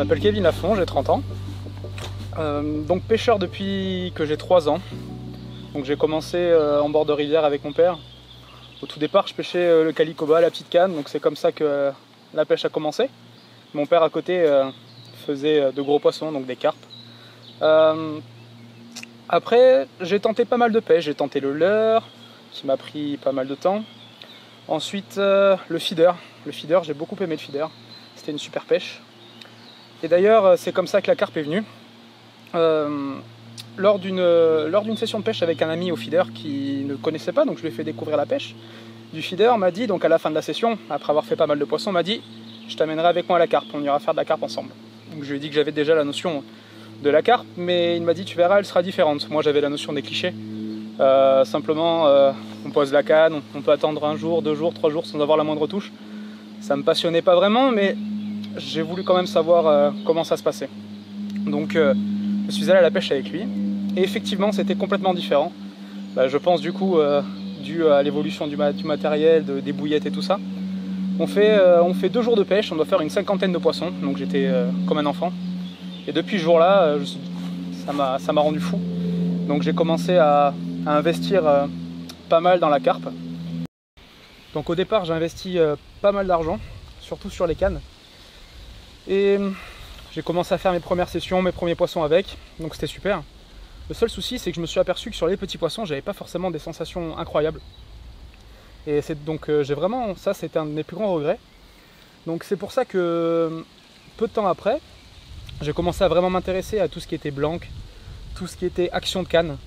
m'appelle Kevin Lafont, j'ai 30 ans. Donc pêcheur depuis que j'ai 3 ans. Donc j'ai commencé en bord de rivière avec mon père. Au tout départ, je pêchais le calicoba, la petite canne, donc c'est comme ça que la pêche a commencé. Mon père à côté faisait de gros poissons, donc des carpes. Après, j'ai tenté pas mal de pêches. J'ai tenté le leurre, qui m'a pris pas mal de temps. Ensuite, le feeder. Le feeder, j'ai beaucoup aimé le feeder. C'était une super pêche. Et d'ailleurs, c'est comme ça que la carpe est venue. Lors d'une session de pêche avec un ami au feeder qui ne connaissait pas, donc je lui ai fait découvrir la pêche du feeder, m'a dit, donc à la fin de la session, après avoir fait pas mal de poissons, m'a dit « Je t'amènerai avec moi à la carpe, on ira faire de la carpe ensemble ». Donc je lui ai dit que j'avais déjà la notion de la carpe, mais il m'a dit « Tu verras, elle sera différente ». Moi j'avais la notion des clichés. Simplement, on pose la canne, on peut attendre 1 jour, 2 jours, 3 jours sans avoir la moindre touche. Ça me passionnait pas vraiment, mais j'ai voulu quand même savoir comment ça se passait. Donc je suis allé à la pêche avec lui, et effectivement c'était complètement différent. Je pense du coup, dû à l'évolution du matériel, des bouillettes et tout ça. On fait 2 jours de pêche, on doit faire une 50aine de poissons, donc j'étais comme un enfant. Et depuis ce jour-là, ça m'a rendu fou. Donc j'ai commencé à investir pas mal dans la carpe. Donc au départ j'ai investi pas mal d'argent, surtout sur les cannes. Et j'ai commencé à faire mes premières sessions, mes premiers poissons avec, donc c'était super. Le seul souci c'est que je me suis aperçu que sur les petits poissons j'avais pas forcément des sensations incroyables. Et donc j'ai vraiment, ça c'était un de mes plus grands regrets. Donc c'est pour ça que peu de temps après, j'ai commencé à vraiment m'intéresser à tout ce qui était blanc, tout ce qui était action de canne.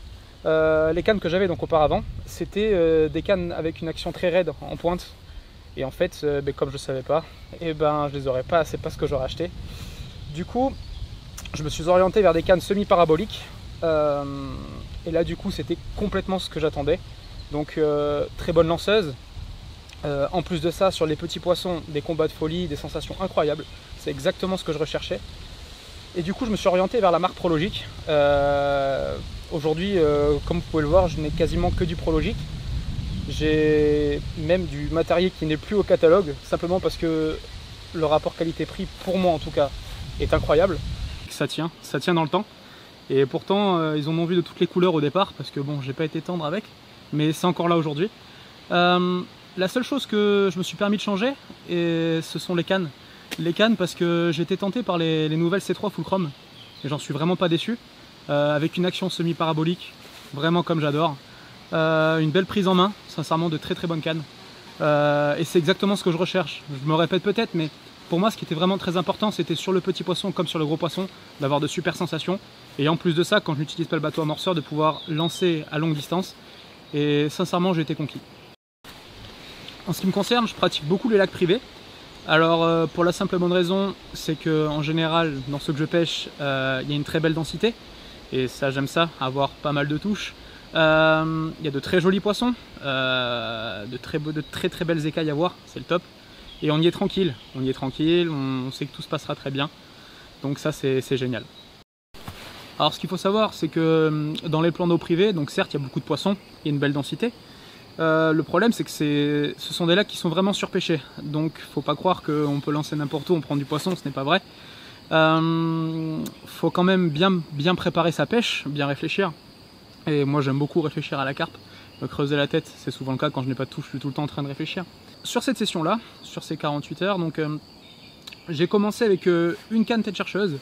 Les cannes que j'avais donc auparavant, c'était des cannes avec une action très raide en pointe. Et en fait, comme je ne savais pas, je les aurais pas, c'est pas ce que j'aurais acheté. Du coup, je me suis orienté vers des cannes semi-paraboliques. Et là, du coup, c'était complètement ce que j'attendais. Donc, très bonne lanceuse. En plus de ça, sur les petits poissons, des combats de folie, des sensations incroyables. C'est exactement ce que je recherchais. Et du coup, je me suis orienté vers la marque Prologic. Aujourd'hui, comme vous pouvez le voir, je n'ai quasiment que du Prologic. J'ai même du matériel qui n'est plus au catalogue, simplement parce que le rapport qualité-prix, pour moi en tout cas, est incroyable. Ça tient dans le temps. Et pourtant, ils en ont vu de toutes les couleurs au départ, parce que bon, j'ai pas été tendre avec, mais c'est encore là aujourd'hui. La seule chose que je me suis permis de changer, ce sont les cannes. Les cannes, parce que j'ai été tenté par les nouvelles C3 Full Chrome, et j'en suis vraiment pas déçu. Avec une action semi-parabolique, vraiment comme j'adore. Une belle prise en main, sincèrement de très bonnes cannes. Et c'est exactement ce que je recherche. Je me répète peut-être, mais pour moi ce qui était vraiment très important, c'était sur le petit poisson comme sur le gros poisson, d'avoir de super sensations. Et en plus de ça, quand je n'utilise pas le bateau amorceur, de pouvoir lancer à longue distance. Et sincèrement, j'ai été conquis. En ce qui me concerne, je pratique beaucoup les lacs privés. Alors pour la simple et bonne raison, c'est qu'en général, dans ceux que je pêche, il y a une très belle densité. Et ça, j'aime ça, avoir pas mal de touches. Il y a de très jolis poissons, de très belles écailles à voir, c'est le top. Et on y est tranquille, on sait que tout se passera très bien. Donc ça, c'est génial. Alors ce qu'il faut savoir, c'est que dans les plans d'eau privés, donc certes, il y a beaucoup de poissons, il y a une belle densité. Le problème, c'est que ce sont des lacs qui sont vraiment surpêchés. Donc faut pas croire qu'on peut lancer n'importe où, on prend du poisson, ce n'est pas vrai. Faut quand même bien préparer sa pêche, bien réfléchir. Et moi j'aime beaucoup réfléchir à la carpe, me creuser la tête, c'est souvent le cas quand je n'ai pas de touche, je suis tout le temps en train de réfléchir. Sur cette session là, sur ces 48 heures, donc j'ai commencé avec une canne tête chercheuse.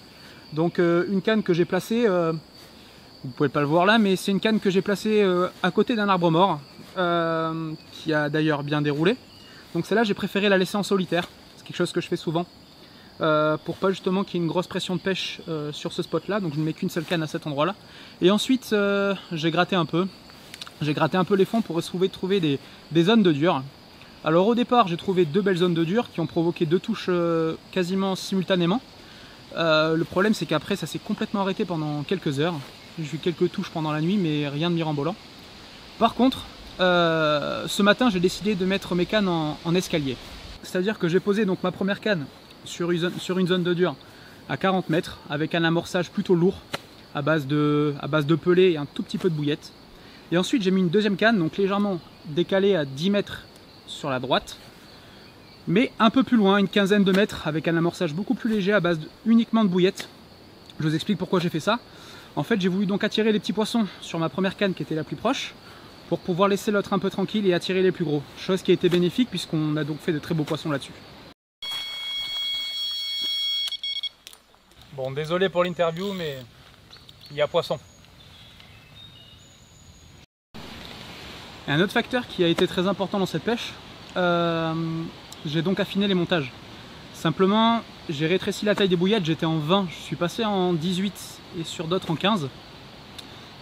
Donc une canne que j'ai placée, vous pouvez pas le voir là, mais c'est une canne que j'ai placée à côté d'un arbre mort, qui a d'ailleurs bien déroulé. Donc celle-là j'ai préféré la laisser en solitaire, c'est quelque chose que je fais souvent. Pour pas justement qu'il y ait une grosse pression de pêche sur ce spot là, donc je ne mets qu'une seule canne à cet endroit là. Et ensuite j'ai gratté un peu les fonds pour trouver des zones de dur. Alors au départ j'ai trouvé 2 belles zones de dur qui ont provoqué 2 touches quasiment simultanément. Le problème c'est qu'après ça s'est complètement arrêté pendant quelques heures. J'ai eu quelques touches pendant la nuit mais rien de mirambolant. Par contre ce matin j'ai décidé de mettre mes cannes en escalier. C'est-à-dire que j'ai posé donc ma première canne sur une zone de dur à 40 mètres avec un amorçage plutôt lourd à base de pelée et un tout petit peu de bouillette. Et ensuite j'ai mis une deuxième canne, donc légèrement décalée à 10 mètres sur la droite, mais un peu plus loin, une quinzaine de mètres, avec un amorçage beaucoup plus léger à base uniquement de bouillettes. Je vous explique pourquoi j'ai fait ça. En fait, j'ai voulu donc attirer les petits poissons sur ma première canne qui était la plus proche, pour pouvoir laisser l'autre un peu tranquille et attirer les plus gros. Chose qui a été bénéfique puisqu'on a donc fait de très beaux poissons là-dessus. Bon, désolé pour l'interview, mais il y a poisson. Et un autre facteur qui a été très important dans cette pêche, j'ai donc affiné les montages. Simplement, j'ai rétréci la taille des bouillettes, j'étais en 20, je suis passé en 18 et sur d'autres en 15.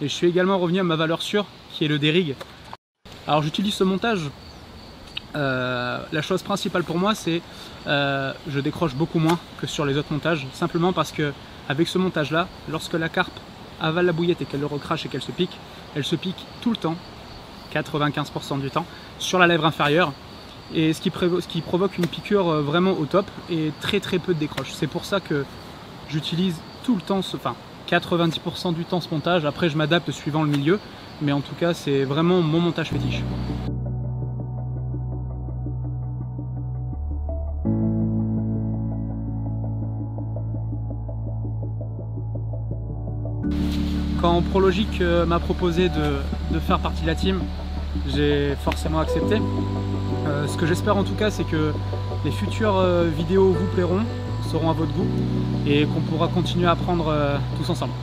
Et je suis également revenu à ma valeur sûre, qui est le dérig. Alors j'utilise ce montage, la chose principale pour moi c'est je décroche beaucoup moins que sur les autres montages, simplement parce que avec ce montage là, lorsque la carpe avale la bouillette et qu'elle le recrache et qu'elle se pique, elle se pique tout le temps, 95% du temps, sur la lèvre inférieure, et ce qui provoque une piqûre vraiment au top et très peu de décroche. C'est pour ça que j'utilise tout le temps, enfin 90% du temps ce montage. Après je m'adapte suivant le milieu, mais en tout cas c'est vraiment mon montage fétiche. Quand Prologic m'a proposé de faire partie de la team, j'ai forcément accepté. Ce que j'espère en tout cas, c'est que les futures vidéos vous plairont, seront à votre goût et qu'on pourra continuer à apprendre tous ensemble.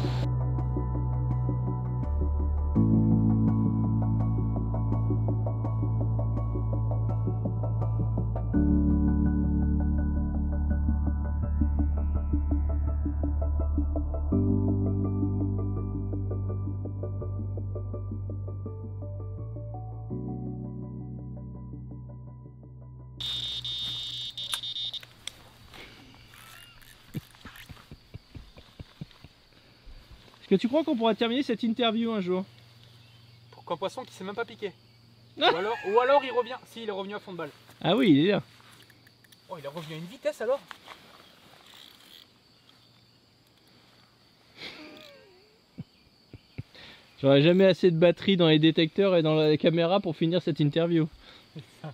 Est-ce que tu crois qu'on pourra terminer cette interview un jour? Pour un poisson qui s'est même pas piqué. Ou alors il revient. Si, il est revenu à fond de balle. Ah oui, il est là. Oh, il est revenu à une vitesse alors. J'aurais jamais assez de batterie dans les détecteurs et dans la caméra pour finir cette interview. C'est ça.